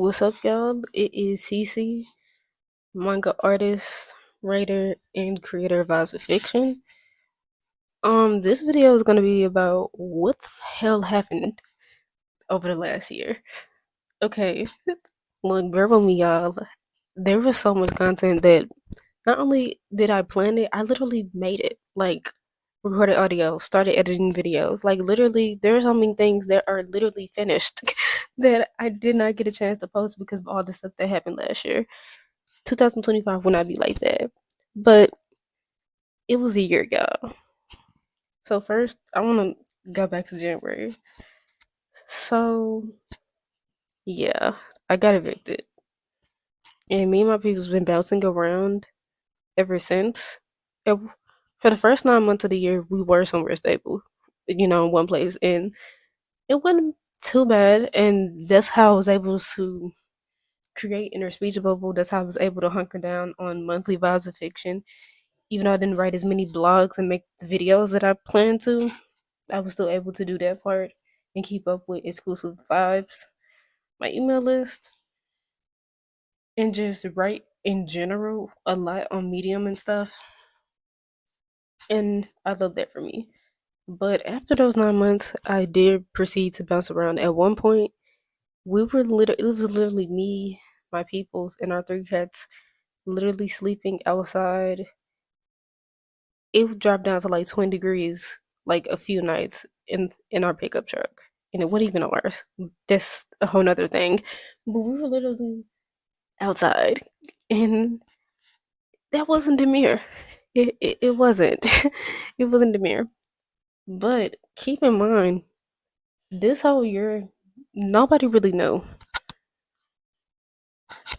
What's up, y'all? It is Cece, manga artist, writer, and creator of Vibes of Fiction. This video is gonna be about what the hell happened over the last year. Okay, look, bear with me, y'all. There was so much content that not only did I plan it, I literally made it. Like, recorded audio, started editing videos. Like, literally, there are so many things that are literally finished that I did not get a chance to post because of all the stuff that happened last year. 2025 will not be like that. But it was a year ago. So first, I want to go back to January. So yeah, I got evicted, and me and my people's been bouncing around ever since. For the first 9 months of the year, we were somewhere stable, in one place, and it wasn't too bad. And that's how I was able to create Inner Speech Bubble. That's how I was able to hunker down on monthly Vibes of Fiction. Even though I didn't write as many blogs and make the videos that I planned to, I was still able to do that part and keep up with exclusive vibes, my email list, and just write in general a lot on Medium and stuff. And I love that for me. But after those 9 months, I did proceed to bounce around. At one point, it was literally me, my peoples, and our three cats literally sleeping outside. It dropped down to like 20 degrees, like a few nights in our pickup truck. And it wasn't even ours. That's a whole nother thing. But we were literally outside. And that wasn't Demir. It wasn't. It wasn't Demir. But keep in mind, this whole year, nobody really knew.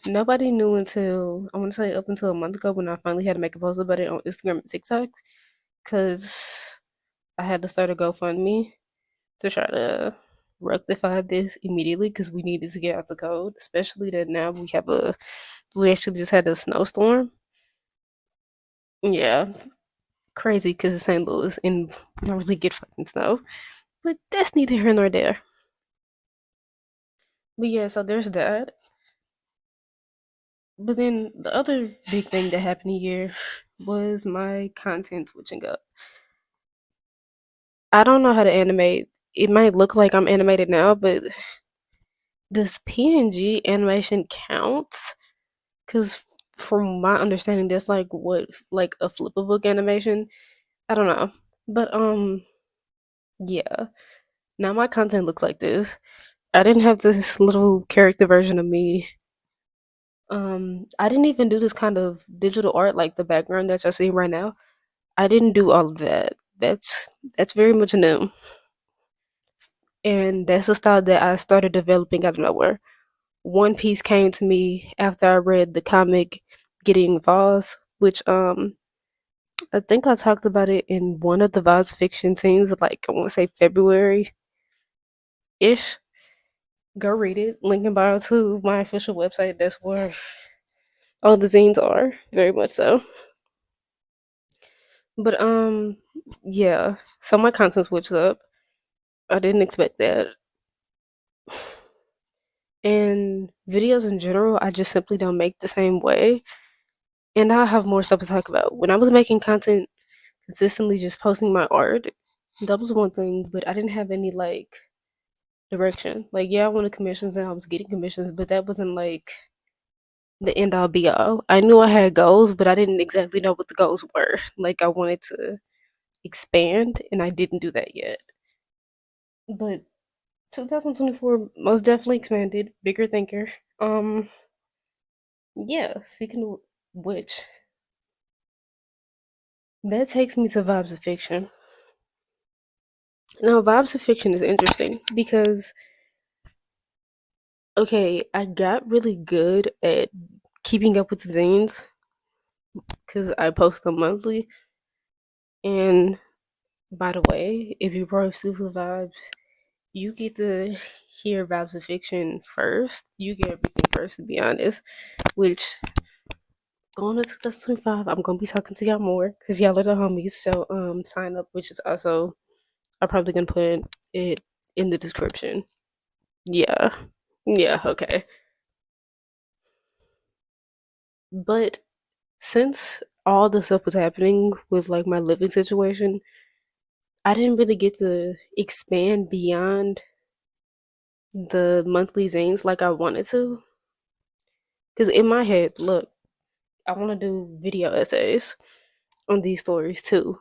Nobody knew until, I want to say, up until a month ago when I finally had to make a post about it on Instagram and TikTok. Because I had to start a GoFundMe to try to rectify this immediately because we needed to get out the code, especially that now we actually just had a snowstorm. Yeah, crazy because it's St. Louis and we don't really get fucking snow, but that's neither here nor there. But yeah, so there's that. But then the other big thing that happened here was my content switching up. I don't know how to animate. It might look like I'm animated now, but does PNG animation counts? Because from my understanding, that's like what, like a flipper animation. I don't know, but yeah. Now my content looks like this. I didn't have this little character version of me. I didn't even do this kind of digital art like the background that you're seeing right now. I didn't do all of that. That's very much new, and that's a style that I started developing out of nowhere. One Piece came to me after I read the comic Getting Vase, which I think I talked about it in one of the Vibes Fiction things, like I want to say February ish. Go read it. Link in bio to my official website. That's where all the zines are, very much so. But yeah. So my content switched up. I didn't expect that. And videos in general, I just simply don't make the same way. And I have more stuff to talk about. When I was making content consistently just posting my art, that was one thing, but I didn't have any like direction. Like, yeah, I wanted commissions and I was getting commissions, but that wasn't like the end all be all. I knew I had goals, but I didn't exactly know what the goals were. Like, I wanted to expand, and I didn't do that yet. But 2024 most definitely expanded, bigger thinker. Yeah, speaking of which, that takes me to Vibes of Fiction. Now, Vibes of Fiction is interesting because, okay, I got really good at keeping up with the zines because I post them monthly. And by the way, if you pro exclusive vibes, you get to hear Vibes of Fiction first. You get everything first, to be honest. Which going to 2025, I'm gonna be talking to y'all more because y'all are the homies. So sign up, which is also I'm probably gonna put it in the description. Yeah, yeah, okay. But since all the stuff was happening with like my living situation, I didn't really get to expand beyond the monthly zines like I wanted to. Because in my head, look, I want to do video essays on these stories too.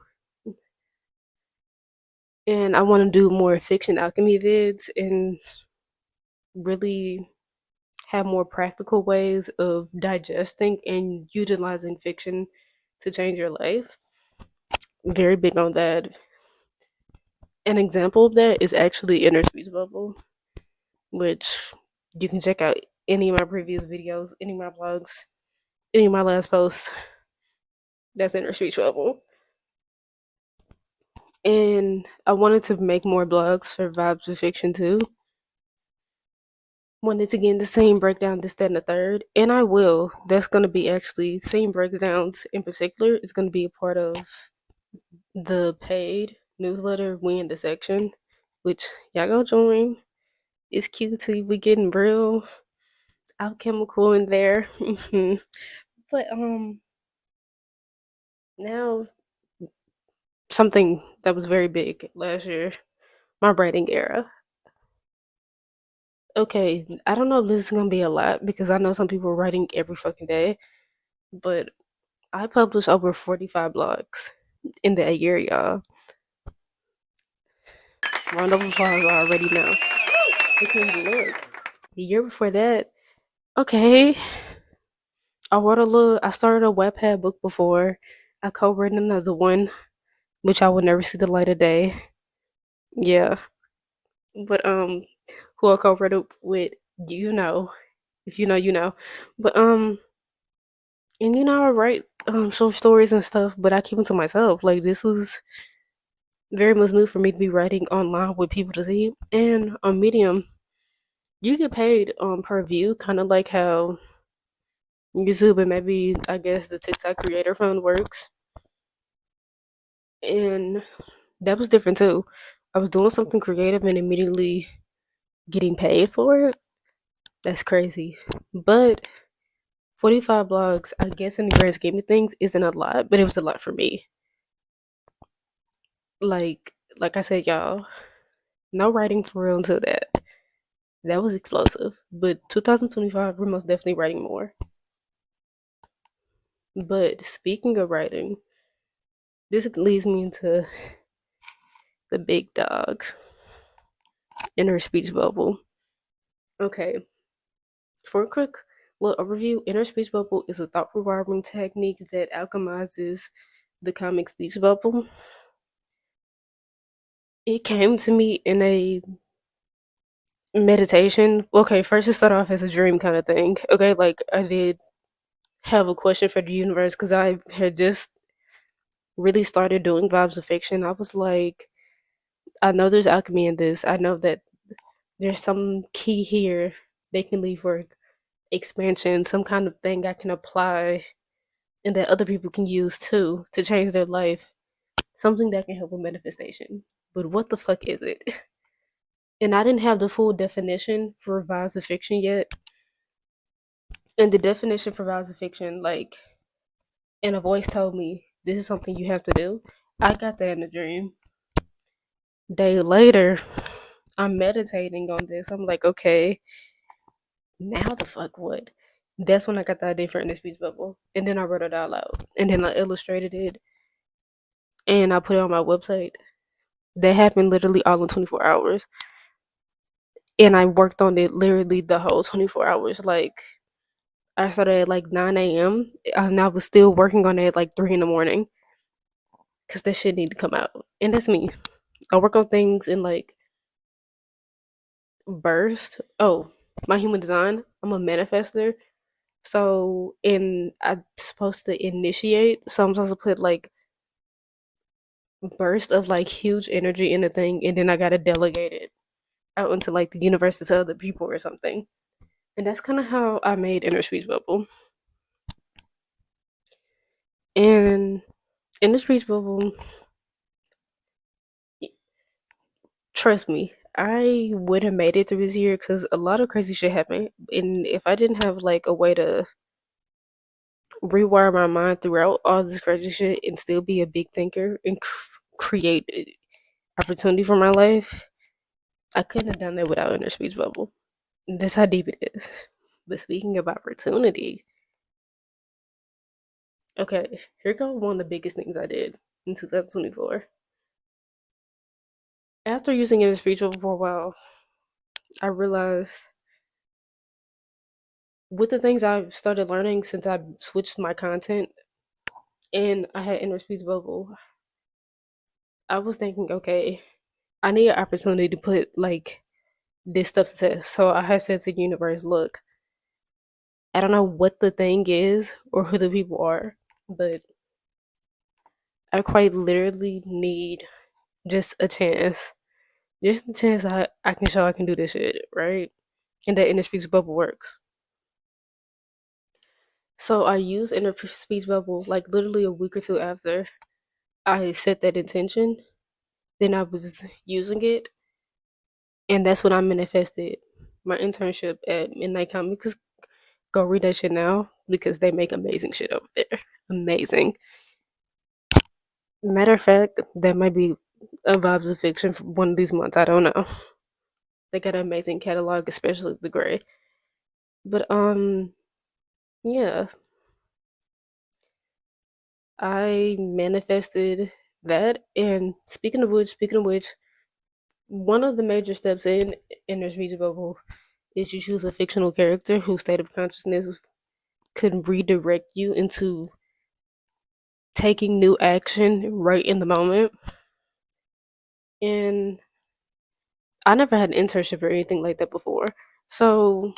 And I want to do more fiction alchemy vids and really have more practical ways of digesting and utilizing fiction to change your life. Very big on that. An example of that is actually Inner Speech Bubble, which you can check out any of my previous videos, any of my blogs, any of my last posts. That's Inner Speech Bubble. And I wanted to make more blogs for Vibes of Fiction too. Wanted to get into scene breakdown, this, that, and the third. And I will. That's going to be actually scene breakdowns in particular. It's going to be a part of the paid newsletter, We in the Section, which y'all go join. It's cute too. We getting real alchemical in there. But now something that was very big last year, my writing era. Okay, I don't know if this is gonna be a lot because I know some people are writing every fucking day, but I published over 45 blogs in that year, y'all. Round of applause already now. Because look, the year before that, okay, I started a Wattpad book before. I co-written another one, which I would never see the light of day. Yeah, but who I co-wrote it with, you know, if you know, you know. But and I write short stories and stuff, but I keep them to myself. Like this was very much new for me to be writing online with people to see. And on Medium, you get paid per view, kind of like how YouTube and maybe I guess the TikTok Creator Fund works. And that was different too. I was doing something creative and immediately getting paid for it. That's crazy. But 45 blogs, I guess in the grand scheme of things, isn't a lot, but it was a lot for me. Like I said, y'all, no writing for real until that. That was explosive. But 2025, we're most definitely writing more. But speaking of writing, this leads me into the big dog, Inner Speech Bubble. Okay, for a quick little overview, Inner Speech Bubble is a thought rewiring technique that alchemizes the comic speech bubble. It came to me in a meditation. Okay, first it started off as a dream kind of thing. Okay, like I did have a question for the universe because I had just really started doing Vibes of Fiction. I was like, I know there's alchemy in this. I know that there's some key here they can leave for expansion, some kind of thing I can apply and that other people can use too to change their life. Something that can help with manifestation. But what the fuck is it? And I didn't have the full definition for Vibes of Fiction yet. And the definition for Vibes of Fiction, like, and a voice told me, this is something you have to do. I got that in a dream. Day later, I'm meditating on this. I'm like, okay, now the fuck what? That's when I got the idea for In the Speech Bubble. And then I wrote it out loud. And then I illustrated it. And I put it on my website. That happened literally all in 24 hours. And I worked on it literally the whole 24 hours. Like, I started at like 9 a.m. and I was still working on it at like 3 in the morning. Because that shit need to come out. And that's me. I work on things in like burst. Oh, my human design. I'm a manifester. So, and I'm supposed to initiate. So I'm supposed to put like burst of like huge energy in a thing, and then I gotta delegate it out into like the universe to other people or something. And that's kind of how I made Inner Speech Bubble. And Inner Speech Bubble, trust me, I would have made it through this year because a lot of crazy shit happened. And if I didn't have like a way to rewire my mind throughout all this crazy shit and still be a big thinker and create opportunity for my life, I couldn't have done that without Inner Speech Bubble. That's how deep it is. But speaking of opportunity, okay, here goes one of the biggest things I did in 2024. After using Inner Speech Bubble for a while, I realized with the things I started learning since I switched my content and I had Inner Speech Bubble, I was thinking, okay, I need an opportunity to put like this stuff to test. So I had said to the universe, look, I don't know what the thing is or who the people are, but I quite literally need just a chance. Just a chance I can show I can do this shit, right? And that Inner Speech Bubble works. So I used Inner Speech Bubble like literally a week or two after I set that intention. Then I was using it, and that's when I manifested my internship at Midnight Comics. Go read that shit now because they make amazing shit over there. Amazing. Matter of fact, that might be a Vibes of Fiction for one of these months. I don't know. They got an amazing catalog, especially the gray. But yeah, I manifested that. And speaking of which, one of the major steps in Inner Speech Bubble is you choose a fictional character whose state of consciousness could redirect you into taking new action right in the moment. And I never had an internship or anything like that before. So,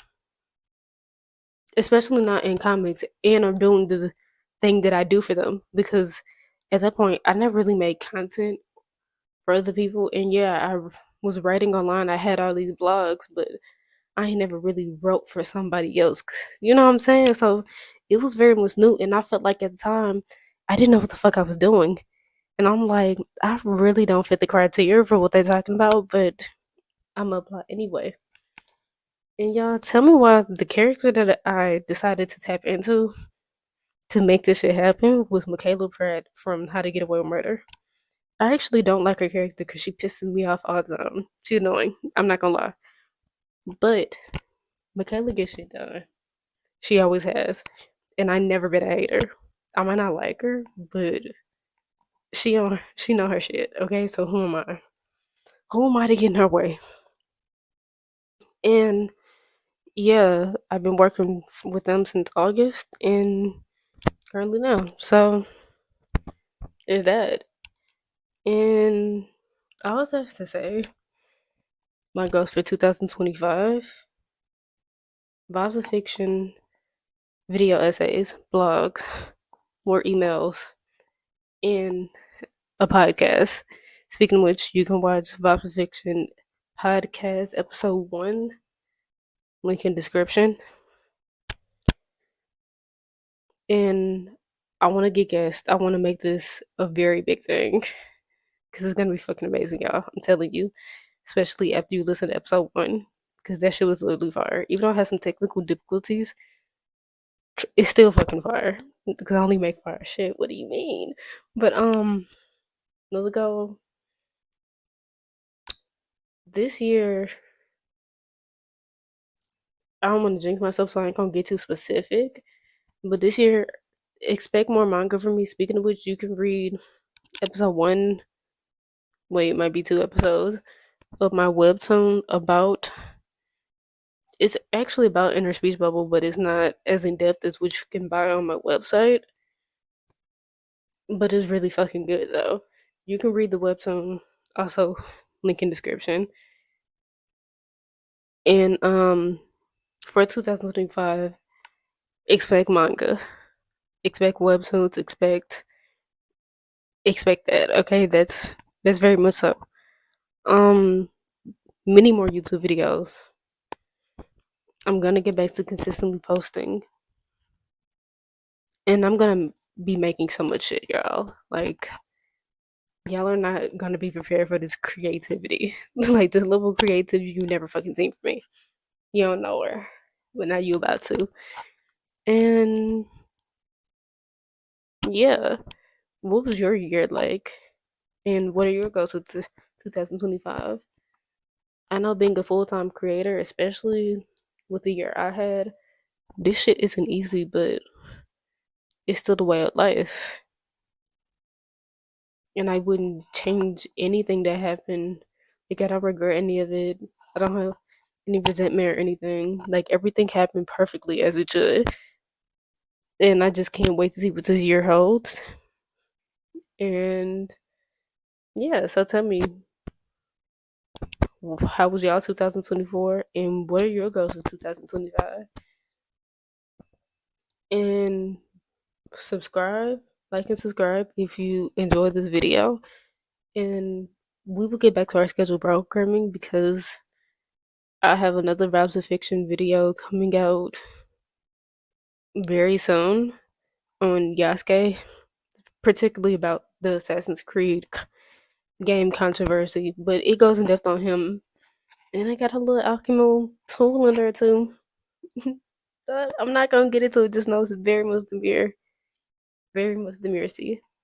especially not in comics, and I'm doing the thing that I do for them because at that point, I never really made content for other people. And yeah, I was writing online, I had all these blogs, but I ain't never really wrote for somebody else. You know what I'm saying? So, it was very much new. And I felt like at the time, I didn't know what the fuck I was doing. And I'm like, I really don't fit the criteria for what they're talking about, but I'm gonna apply anyway. And y'all, tell me why the character that I decided to tap into to make this shit happen was Michaela Pratt from How to Get Away with Murder. I actually don't like her character because she pisses me off all the time. She's annoying. I'm not gonna lie. But Michaela gets shit done. She always has. And I never been a hater. I might not like her, but she know her shit. Okay, so who am I? Who am I to get in her way? And yeah, I've been working with them since August and currently now. So there's that. And I was asked to say my goals for 2025: Vibes of Fiction, video essays, blogs, more emails, and a podcast. Speaking of which, you can watch Vibes of Fiction podcast episode 1, link in description. And I want to get guests. I want to make this a very big thing because it's gonna be fucking amazing, y'all. I'm telling you, especially after you listen to episode 1, because that shit was literally fire. Even though I had some technical difficulties, it's still fucking fire. Because I only make fire shit. What do you mean? But another goal this year. I don't want to jinx myself, so I ain't gonna get too specific. But this year, expect more manga from me. Speaking of which, you can read episode 1. Wait, it might be 2 episodes of my webtoon about. It's actually about Inner Speech Bubble, but it's not as in depth as what you can buy on my website. But it's really fucking good though. You can read the webtoon, also link in description. And for 2025, expect manga, expect webtoons, expect that. Okay, that's very much so. Um, many more YouTube videos. I'm gonna get back to consistently posting, and I'm gonna be making so much shit, y'all. Like, y'all are not gonna be prepared for this creativity. Like this level of creativity you never fucking seen from me. You don't know her, but now you about to. And yeah, what was your year like? And what are your goals for 2025? I know being a full time creator, especially with the year I had, this shit isn't easy, but it's still the way of life. And I wouldn't change anything that happened. Like, I don't regret any of it. I don't have any resentment or anything. Like, everything happened perfectly as it should. And I just can't wait to see what this year holds. And yeah, so tell me, how was y'all 2024? And what are your goals for 2025? And subscribe, like and subscribe if you enjoyed this video. And we will get back to our scheduled programming because I have another Vibes of Fiction video coming out very soon on Yasuke, particularly about the Assassin's Creed game controversy, but it goes in depth on him. And I got a little alchemical tool in there too. But I'm not gonna get into it, just know it's very much demure.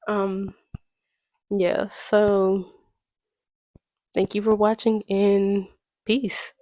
Um, yeah, so thank you for watching and peace.